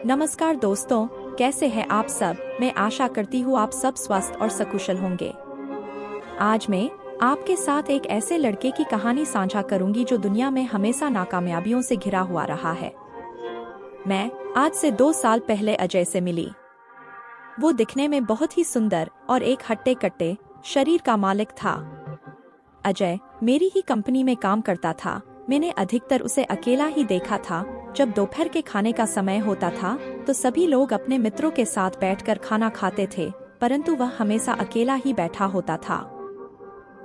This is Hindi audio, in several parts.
नमस्कार दोस्तों, कैसे हैं आप सब। मैं आशा करती हूँ आप सब स्वस्थ और सकुशल होंगे। आज मैं आपके साथ एक ऐसे लड़के की कहानी साझा करूंगी जो दुनिया में हमेशा नाकामयाबियों से घिरा हुआ रहा है। मैं आज से 2 साल पहले अजय से मिली। वो दिखने में बहुत ही सुंदर और एक हट्टे कट्टे शरीर का मालिक था। अजय मेरी ही कंपनी में काम करता था। मैंने अधिकतर उसे अकेला ही देखा था। जब दोपहर के खाने का समय होता था तो सभी लोग अपने मित्रों के साथ बैठकर खाना खाते थे, परंतु वह हमेशा अकेला ही बैठा होता था।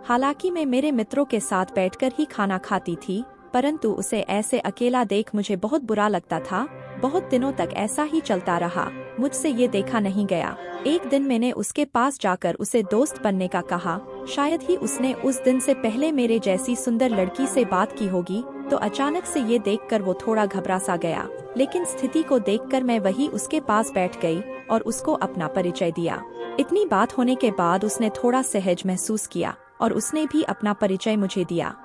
हालांकि मैं मेरे मित्रों के साथ बैठकर ही खाना खाती थी, परंतु उसे ऐसे अकेला देख मुझे बहुत बुरा लगता था। बहुत दिनों तक ऐसा ही चलता रहा। मुझसे ये देखा नहीं गया। एक दिन मैंने उसके पास जाकर उसे दोस्त बनने का कहा। शायद ही उसने उस दिन से पहले मेरे जैसी सुंदर लड़की से बात की होगी, तो अचानक से ये देखकर वो थोड़ा घबरा सा गया। लेकिन स्थिति को देखकर मैं वही उसके पास बैठ गई और उसको अपना परिचय दिया। इतनी बात होने के बाद उसने थोड़ा सहज महसूस किया और उसने भी अपना परिचय मुझे दिया।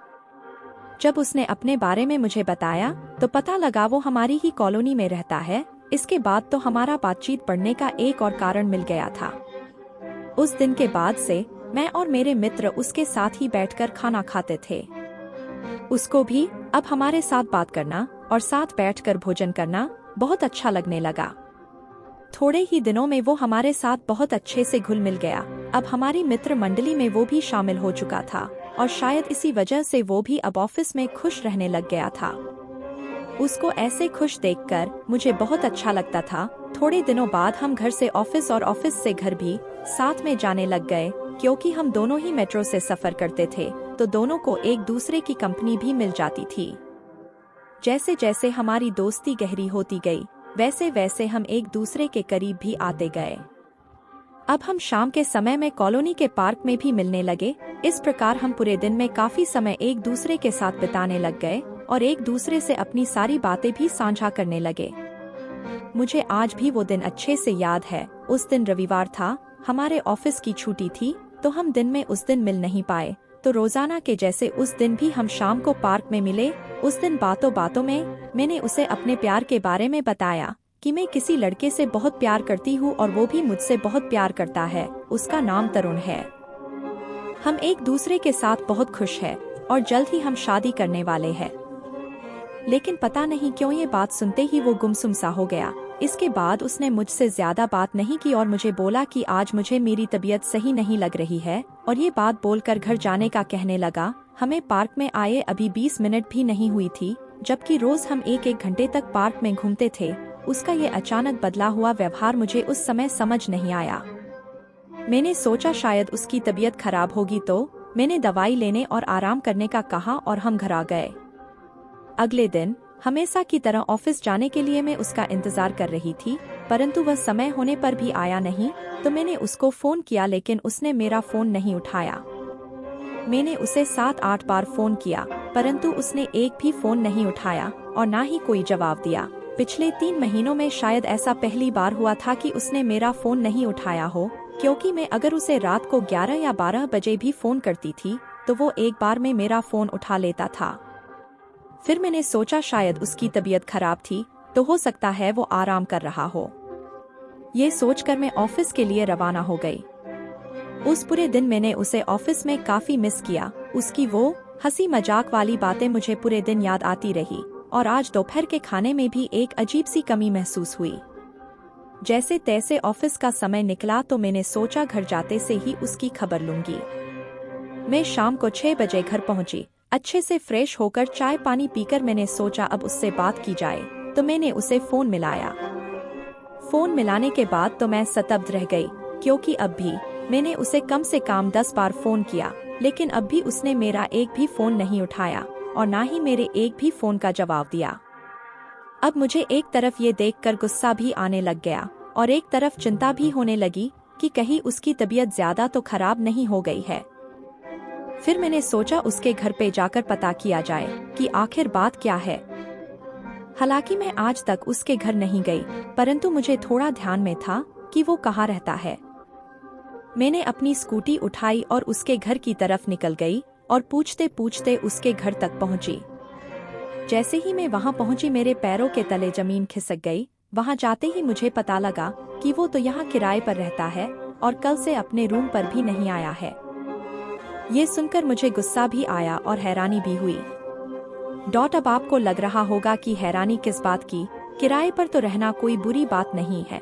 जब उसने अपने बारे में मुझे बताया तो पता लगा वो हमारी ही कॉलोनी में रहता है। इसके बाद तो हमारा बातचीत बढ़ने का एक और कारण मिल गया था। उस दिन के बाद से मैं और मेरे मित्र उसके साथ ही बैठकर खाना खाते थे। उसको भी अब हमारे साथ बात करना और साथ बैठकर भोजन करना बहुत अच्छा लगने लगा। थोड़े ही दिनों में वो हमारे साथ बहुत अच्छे से घुल मिल गया। अब हमारी मित्र मंडली में वो भी शामिल हो चुका था और शायद इसी वजह से वो भी अब ऑफिस में खुश रहने लग गया था। उसको ऐसे खुश देखकर मुझे बहुत अच्छा लगता था। थोड़े दिनों बाद हम घर से ऑफिस और ऑफिस से घर भी साथ में जाने लग गए, क्योंकि हम दोनों ही मेट्रो से सफर करते थे, तो दोनों को एक दूसरे की कंपनी भी मिल जाती थी। जैसे जैसे हमारी दोस्ती गहरी होती गई, वैसे वैसे हम एक दूसरे के करीब भी आते गए। अब हम शाम के समय में कॉलोनी के पार्क में भी मिलने लगे। इस प्रकार हम पूरे दिन में काफी समय एक दूसरे के साथ बिताने लग गए और एक दूसरे से अपनी सारी बातें भी साझा करने लगे। मुझे आज भी वो दिन अच्छे से याद है। उस दिन रविवार था, हमारे ऑफिस की छुट्टी थी, तो हम दिन में उस दिन मिल नहीं पाए। तो रोजाना के जैसे उस दिन भी हम शाम को पार्क में मिले। उस दिन बातों बातों में मैंने उसे अपने प्यार के बारे में बताया कि मैं किसी लड़के से बहुत प्यार करती हूँ और वो भी मुझसे बहुत प्यार करता है। उसका नाम तरुण है। हम एक दूसरे के साथ बहुत खुश हैं और जल्द ही हम शादी करने वाले हैं। लेकिन पता नहीं क्यों ये बात सुनते ही वो गुमसुम सा हो गया। इसके बाद उसने मुझसे ज्यादा बात नहीं की और मुझे बोला कि आज मुझे मेरी तबीयत सही नहीं लग रही है, और ये बात बोलकर घर जाने का कहने लगा। हमें पार्क में आए अभी 20 मिनट भी नहीं हुई थी, जबकि रोज हम एक घंटे तक पार्क में घूमते थे। उसका ये अचानक बदला हुआ व्यवहार मुझे उस समय समझ नहीं आया। मैंने सोचा शायद उसकी तबीयत खराब होगी, तो मैंने दवाई लेने और आराम करने का कहा और हम घर आ गए। अगले दिन हमेशा की तरह ऑफिस जाने के लिए मैं उसका इंतजार कर रही थी, परंतु वह समय होने पर भी आया नहीं। तो मैंने उसको फोन किया, लेकिन उसने मेरा फोन नहीं उठाया। मैंने उसे 7-8 बार फोन किया, परंतु उसने एक भी फोन नहीं उठाया और ना ही कोई जवाब दिया। पिछले 3 महीनों में शायद ऐसा पहली बार हुआ था कि उसने मेरा फोन नहीं उठाया हो, क्योंकि मैं अगर उसे रात को 11 या 12 बजे भी फोन करती थी तो वो एक बार में मेरा फोन उठा लेता था। फिर मैंने सोचा शायद उसकी तबीयत खराब थी, तो हो सकता है वो आराम कर रहा हो। ये सोचकर मैं ऑफिस के लिए रवाना हो गई। उस पूरे दिन मैंने उसे ऑफिस में काफी मिस किया। उसकी वो हंसी मजाक वाली बातें मुझे पूरे दिन याद आती रही, और आज दोपहर के खाने में भी एक अजीब सी कमी महसूस हुई। जैसे तैसे ऑफिस का समय निकला तो मैंने सोचा घर जाते से ही उसकी खबर लूंगी। मैं शाम को 6 बजे घर पहुंची। अच्छे से फ्रेश होकर चाय पानी पीकर मैंने सोचा अब उससे बात की जाए, तो मैंने उसे फोन मिलाया। फोन मिलाने के बाद तो मैं स्तब्ध रह गई, क्योंकि अब भी मैंने उसे कम से कम 10 बार फोन किया, लेकिन अब भी उसने मेरा एक भी फोन नहीं उठाया और ना ही मेरे एक भी फोन का जवाब दिया। अब मुझे एक तरफ ये देखकर गुस्सा भी आने लग गया और एक तरफ चिंता भी होने लगी कि कहीं उसकी तबीयत ज्यादा तो खराब नहीं हो गई है। फिर मैंने सोचा उसके घर पे जाकर पता किया जाए कि आखिर बात क्या है। हालांकि मैं आज तक उसके घर नहीं गई, परंतु मुझे थोड़ा ध्यान में था कि वो कहाँ रहता है। मैंने अपनी स्कूटी उठाई और उसके घर की तरफ निकल गई और पूछते पूछते उसके घर तक पहुंची। जैसे ही मैं वहां पहुंची मेरे पैरों के तले जमीन खिसक गई। वहां जाते ही मुझे पता लगा कि वो तो यहाँ किराए पर रहता है और कल से अपने रूम पर भी नहीं आया है। ये सुनकर मुझे गुस्सा भी आया और हैरानी भी हुई। अब आपको लग रहा होगा कि हैरानी किस बात की, किराए पर तो रहना कोई बुरी बात नहीं है।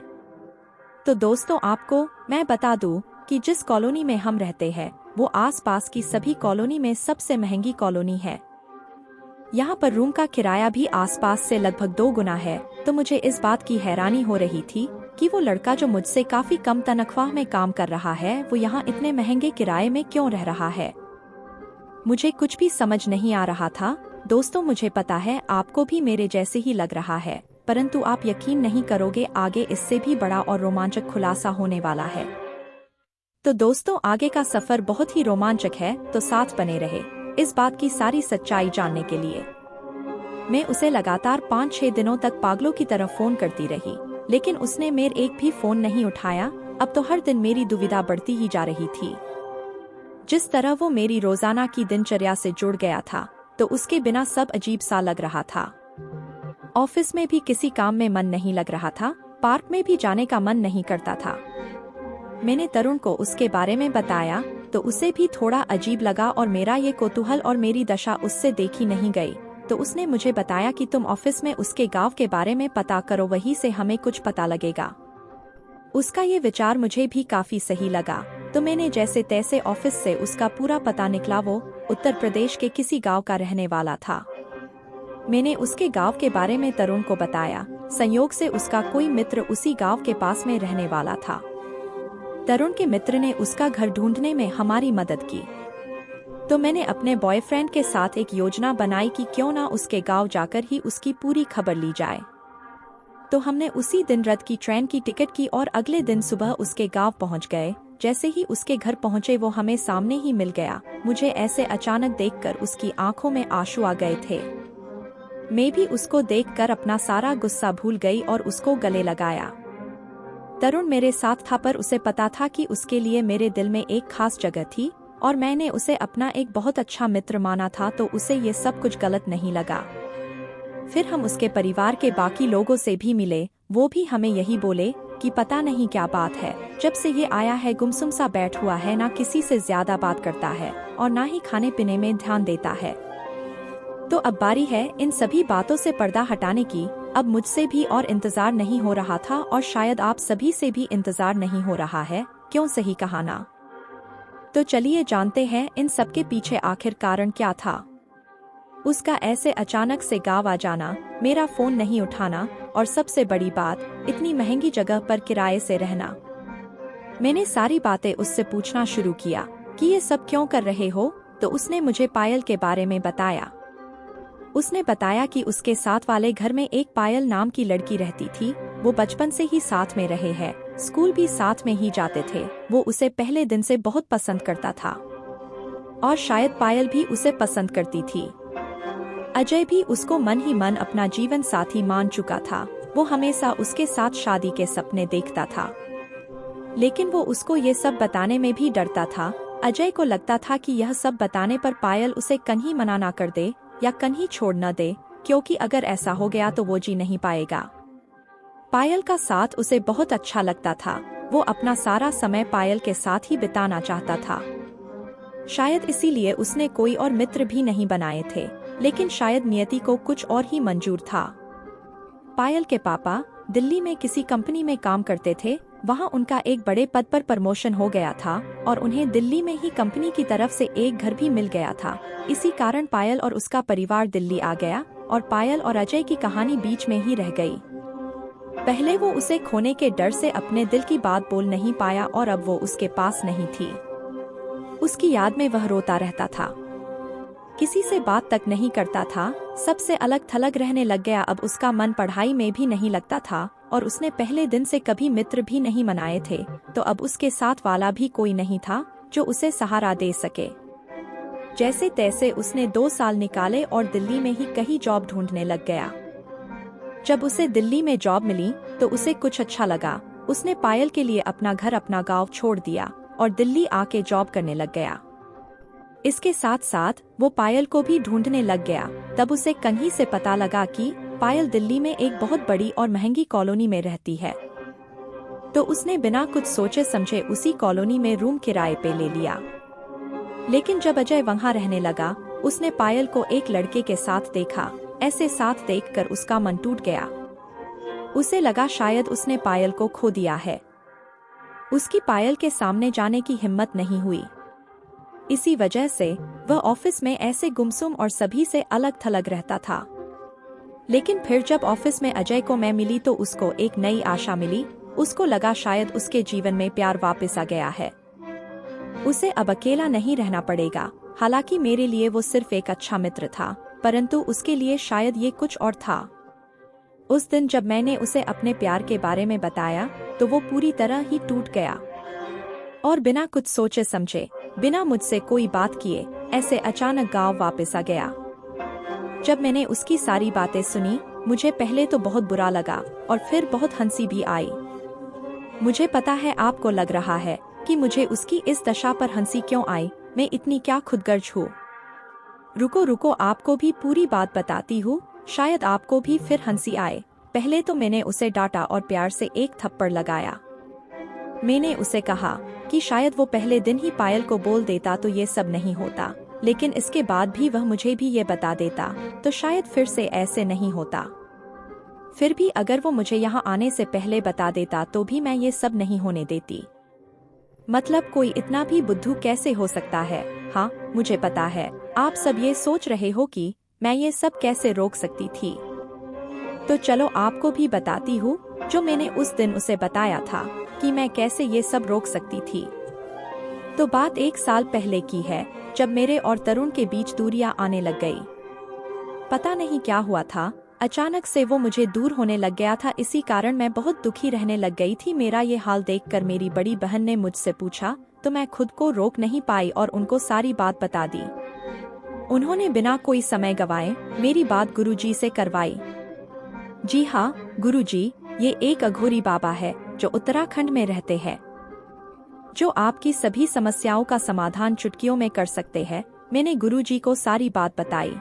तो दोस्तों, आपको मैं बता दूं कि जिस कॉलोनी में हम रहते हैं वो आसपास की सभी कॉलोनी में सबसे महंगी कॉलोनी है। यहाँ पर रूम का किराया भी आसपास से लगभग 2 गुना है। तो मुझे इस बात की हैरानी हो रही थी कि वो लड़का जो मुझसे काफी कम तनख्वाह में काम कर रहा है वो यहाँ इतने महंगे किराए में क्यों रह रहा है। मुझे कुछ भी समझ नहीं आ रहा था। दोस्तों, मुझे पता है आपको भी मेरे जैसे ही लग रहा है, परंतु आप यकीन नहीं करोगे, आगे इससे भी बड़ा और रोमांचक खुलासा होने वाला है। तो दोस्तों, आगे का सफर बहुत ही रोमांचक है, तो साथ बने रहे इस बात की सारी सच्चाई जानने के लिए। मैं उसे लगातार 5-6 दिनों तक पागलों की तरह फोन करती रही, लेकिन उसने मेरे एक भी फोन नहीं उठाया। अब तो हर दिन मेरी दुविधा बढ़ती ही जा रही थी। जिस तरह वो मेरी रोजाना की दिनचर्या से जुड़ गया था, तो उसके बिना सब अजीब सा लग रहा था। ऑफिस में भी किसी काम में मन नहीं लग रहा था, पार्क में भी जाने का मन नहीं करता था। मैंने तरुण को उसके बारे में बताया तो उसे भी थोड़ा अजीब लगा और मेरा ये कौतूहल और मेरी दशा उससे देखी नहीं गई। तो उसने मुझे बताया कि तुम ऑफिस में उसके गांव के बारे में पता करो, वहीं से हमें कुछ पता लगेगा। उसका ये विचार मुझे भी काफी सही लगा। तो मैंने जैसे तैसे ऑफिस से उसका पूरा पता निकला। वो उत्तर प्रदेश के किसी गांव का रहने वाला था। मैंने उसके गांव के बारे में तरुण को बताया। संयोग से उसका कोई मित्र उसी गांव के पास में रहने वाला था। तरुण के मित्र ने उसका घर ढूंढने में हमारी मदद की। तो मैंने अपने बॉयफ्रेंड के साथ एक योजना बनाई कि क्यों ना उसके गांव जाकर ही उसकी पूरी खबर ली जाए। तो हमने उसी दिन रात की ट्रेन की टिकट की और अगले दिन सुबह उसके गांव पहुंच गए। जैसे ही उसके घर पहुंचे वो हमें सामने ही मिल गया। मुझे ऐसे अचानक देखकर उसकी आंखों में आंसू आ गए थे। मैं भी उसको देखकर अपना सारा गुस्सा भूल गई और उसको गले लगाया। तरुण मेरे साथ था, पर उसे पता था कि उसके लिए मेरे दिल में एक खास जगह थी और मैंने उसे अपना एक बहुत अच्छा मित्र माना था। तो उसे ये सब कुछ गलत नहीं लगा। फिर हम उसके परिवार के बाकी लोगों से भी मिले। वो भी हमें यही बोले कि पता नहीं क्या बात है, जब से ये आया है गुमसुम सा बैठ हुआ है, ना किसी से ज्यादा बात करता है और ना ही खाने पीने में ध्यान देता है। तो अब बारी है इन सभी बातों से पर्दा हटाने की। अब मुझसे भी और इंतजार नहीं हो रहा था और शायद आप सभी से भी इंतजार नहीं हो रहा है, क्यों, सही कहा ना? तो चलिए जानते हैं इन सबके पीछे आखिर कारण क्या था। उसका ऐसे अचानक से गाँव आ जाना, मेरा फोन नहीं उठाना और सबसे बड़ी बात, इतनी महंगी जगह पर किराए से रहना। मैंने सारी बातें उससे पूछना शुरू किया कि ये सब क्यों कर रहे हो। तो उसने मुझे पायल के बारे में बताया। उसने बताया कि उसके साथ वाले घर में एक पायल नाम की लड़की रहती थी। वो बचपन से ही साथ में रहे हैं, स्कूल भी साथ में ही जाते थे। वो उसे पहले दिन से बहुत पसंद करता था और शायद पायल भी उसे पसंद करती थी। अजय भी उसको मन ही मन अपना जीवन साथी मान चुका था। वो हमेशा उसके साथ शादी के सपने देखता था, लेकिन वो उसको ये सब बताने में भी डरता था। अजय को लगता था कि यह सब बताने पर पायल उसे कहीं मना ना कर दे या कहीं छोड़ न दे, क्योंकि अगर ऐसा हो गया तो वो जी नहीं पाएगा। पायल का साथ उसे बहुत अच्छा लगता था। वो अपना सारा समय पायल के साथ ही बिताना चाहता था। शायद इसीलिए उसने कोई और मित्र भी नहीं बनाए थे, लेकिन शायद नियति को कुछ और ही मंजूर था। पायल के पापा दिल्ली में किसी कंपनी में काम करते थे। वहां उनका एक बड़े पद पर प्रमोशन हो गया था और उन्हें दिल्ली में ही कंपनी की तरफ से एक घर भी मिल गया था। इसी कारण पायल और उसका परिवार दिल्ली आ गया और पायल और अजय की कहानी बीच में ही रह गई। पहले वो उसे खोने के डर से अपने दिल की बात बोल नहीं पाया और अब वो उसके पास नहीं थी। उसकी याद में वह रोता रहता था, किसी से बात तक नहीं करता था, सबसे अलग थलग रहने लग गया। अब उसका मन पढ़ाई में भी नहीं लगता था और उसने पहले दिन से कभी मित्र भी नहीं बनाए थे। तो अब उसके साथ वाला भी कोई नहीं था जो उसे सहारा दे सके। जैसे तैसे उसने 2 साल निकाले और दिल्ली में ही कहीं जॉब ढूंढने लग गया। जब उसे दिल्ली में जॉब मिली तो उसे कुछ अच्छा लगा। उसने पायल के लिए अपना घर अपना गांव छोड़ दिया और दिल्ली आके जॉब करने लग गया। इसके साथ साथ वो पायल को भी ढूंढने लग गया। तब उसे कहीं से पता लगा कि पायल दिल्ली में एक बहुत बड़ी और महंगी कॉलोनी में रहती है। तो उसने बिना कुछ सोचे समझे उसी कॉलोनी में रूम किराए पे ले लिया। लेकिन जब अजय वहां रहने लगा, उसने पायल को एक लड़के के साथ देखा। ऐसे साथ देखकर उसका मन टूट गया। उसे लगा शायद उसने पायल को खो दिया है। उसकी पायल के सामने जाने की हिम्मत नहीं हुई। इसी वजह से वह ऑफिस में ऐसे गुमसुम और सभी से अलग थलग रहता था। लेकिन फिर जब ऑफिस में अजय को मैं मिली तो उसको एक नई आशा मिली। उसको लगा शायद उसके जीवन में प्यार वापस आ गया है। उसे अब अकेला नहीं रहना पड़ेगा। हालांकि मेरे लिए वो सिर्फ एक अच्छा मित्र था, परंतु उसके लिए शायद ये कुछ और था। उस दिन जब मैंने उसे अपने प्यार के बारे में बताया तो वो पूरी तरह ही टूट गया और बिना कुछ सोचे समझे, बिना मुझसे कोई बात किए, ऐसे अचानक गांव वापस आ गया। जब मैंने उसकी सारी बातें सुनी, मुझे पहले तो बहुत बुरा लगा और फिर बहुत हंसी भी आई। मुझे पता है आपको लग रहा है कि मुझे उसकी इस दशा पर हंसी क्यों आई, मैं इतनी क्या खुदगर्ज हूँ। रुको रुको, आपको भी पूरी बात बताती हूँ, शायद आपको भी फिर हंसी आए। पहले तो मैंने उसे डांटा और प्यार से एक थप्पड़ लगाया। मैंने उसे कहा कि शायद वो पहले दिन ही पायल को बोल देता तो ये सब नहीं होता, लेकिन इसके बाद भी वह मुझे भी ये बता देता तो शायद फिर से ऐसे नहीं होता। फिर भी अगर वो मुझे यहाँ आने से पहले बता देता तो भी मैं ये सब नहीं होने देती। मतलब कोई इतना भी बुद्धू कैसे हो सकता है। हाँ, मुझे पता है आप सब ये सोच रहे हो कि मैं ये सब कैसे रोक सकती थी। तो चलो आपको भी बताती हूँ जो मैंने उस दिन उसे बताया था कि मैं कैसे ये सब रोक सकती थी। तो बात 1 साल पहले की है, जब मेरे और तरुण के बीच दूरियां आने लग गई। पता नहीं क्या हुआ था, अचानक से वो मुझे दूर होने लग गया था। इसी कारण मैं बहुत दुखी रहने लग गई थी। मेरा ये हाल देखकर मेरी बड़ी बहन ने मुझसे पूछा तो मैं खुद को रोक नहीं पाई और उनको सारी बात बता दी। उन्होंने बिना कोई समय गवाए मेरी बात गुरुजी से करवाई। जी हाँ गुरुजी, ये एक अघोरी बाबा है जो उत्तराखंड में रहते हैं, जो आपकी सभी समस्याओं का समाधान चुटकियों में कर सकते हैं। मैंने गुरुजी को सारी बात बताई।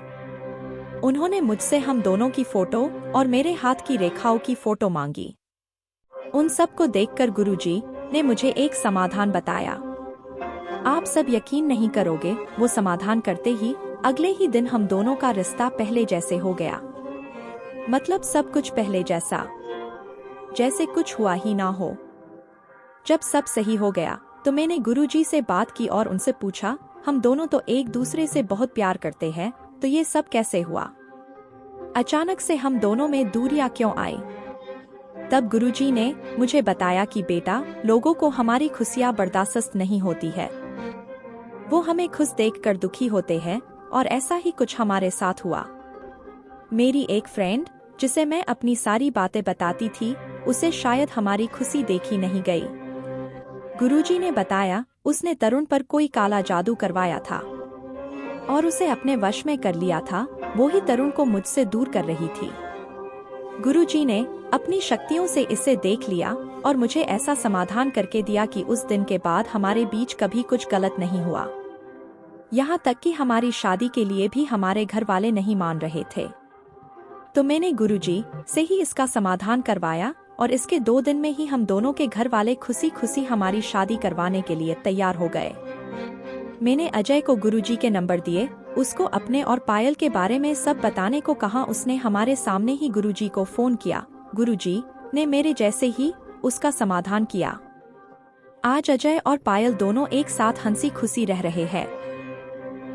उन्होंने मुझसे हम दोनों की फोटो और मेरे हाथ की रेखाओं की फोटो मांगी। उन सब को देखकर गुरुजी ने मुझे एक समाधान बताया। आप सब यकीन नहीं करोगे, वो समाधान करते ही अगले ही दिन हम दोनों का रिश्ता पहले जैसे हो गया। मतलब सब कुछ पहले जैसा, जैसे कुछ हुआ ही ना हो। जब सब सही हो गया तो मैंने गुरुजी से बात की और उनसे पूछा, हम दोनों तो एक दूसरे से बहुत प्यार करते हैं, तो ये सब कैसे हुआ? अचानक से हम दोनों में दूरियां क्यों आई? तब गुरुजी ने मुझे बताया कि बेटा, लोगों को हमारी खुशियां बर्दाश्त नहीं होती है। वो हमें खुश देखकर दुखी होते हैं और ऐसा ही कुछ हमारे साथ हुआ। मेरी एक फ्रेंड जिसे मैं अपनी सारी बातें बताती थी, उसे शायद हमारी खुशी देखी नहीं गई। गुरुजी ने बताया उसने तरुण पर कोई काला जादू करवाया था और उसे अपने वश में कर लिया था। वो ही तरुण को मुझसे दूर कर रही थी। गुरुजी ने अपनी शक्तियों से इसे देख लिया और मुझे ऐसा समाधान करके दिया कि उस दिन के बाद हमारे बीच कभी कुछ गलत नहीं हुआ। यहाँ तक कि हमारी शादी के लिए भी हमारे घर वाले नहीं मान रहे थे। तो मैंने गुरुजी से ही इसका समाधान करवाया और इसके 2 दिन में ही हम दोनों के घर वाले खुशी खुशी हमारी शादी करवाने के लिए तैयार हो गए। मैंने अजय को गुरुजी के नंबर दिए, उसको अपने और पायल के बारे में सब बताने को कहा। उसने हमारे सामने ही गुरुजी को फोन किया। गुरुजी ने मेरे जैसे ही उसका समाधान किया। आज अजय और पायल दोनों एक साथ हंसी खुशी रह रहे हैं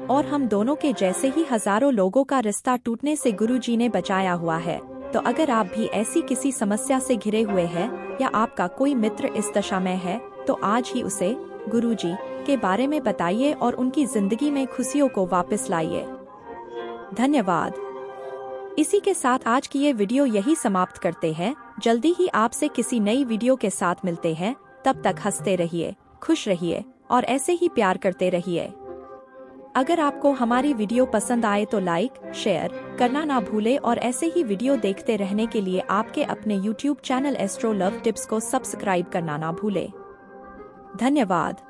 और हम दोनों के जैसे ही हजारों लोगों का रिश्ता टूटने से गुरुजी ने बचाया हुआ है। तो अगर आप भी ऐसी किसी समस्या से घिरे हुए हैं या आपका कोई मित्र इस दशा में है, तो आज ही उसे गुरुजी के बारे में बताइए और उनकी जिंदगी में खुशियों को वापस लाइए। धन्यवाद। इसी के साथ आज की ये वीडियो यही समाप्त करते हैं। जल्दी ही आपसे किसी नई वीडियो के साथ मिलते हैं। तब तक हंसते रहिए, खुश रहिए और ऐसे ही प्यार करते रहिए। अगर आपको हमारी वीडियो पसंद आए तो लाइक, शेयर करना ना भूले और ऐसे ही वीडियो देखते रहने के लिए आपके अपने YouTube channel astro love tips को सब्सक्राइब करना ना भूले। धन्यवाद।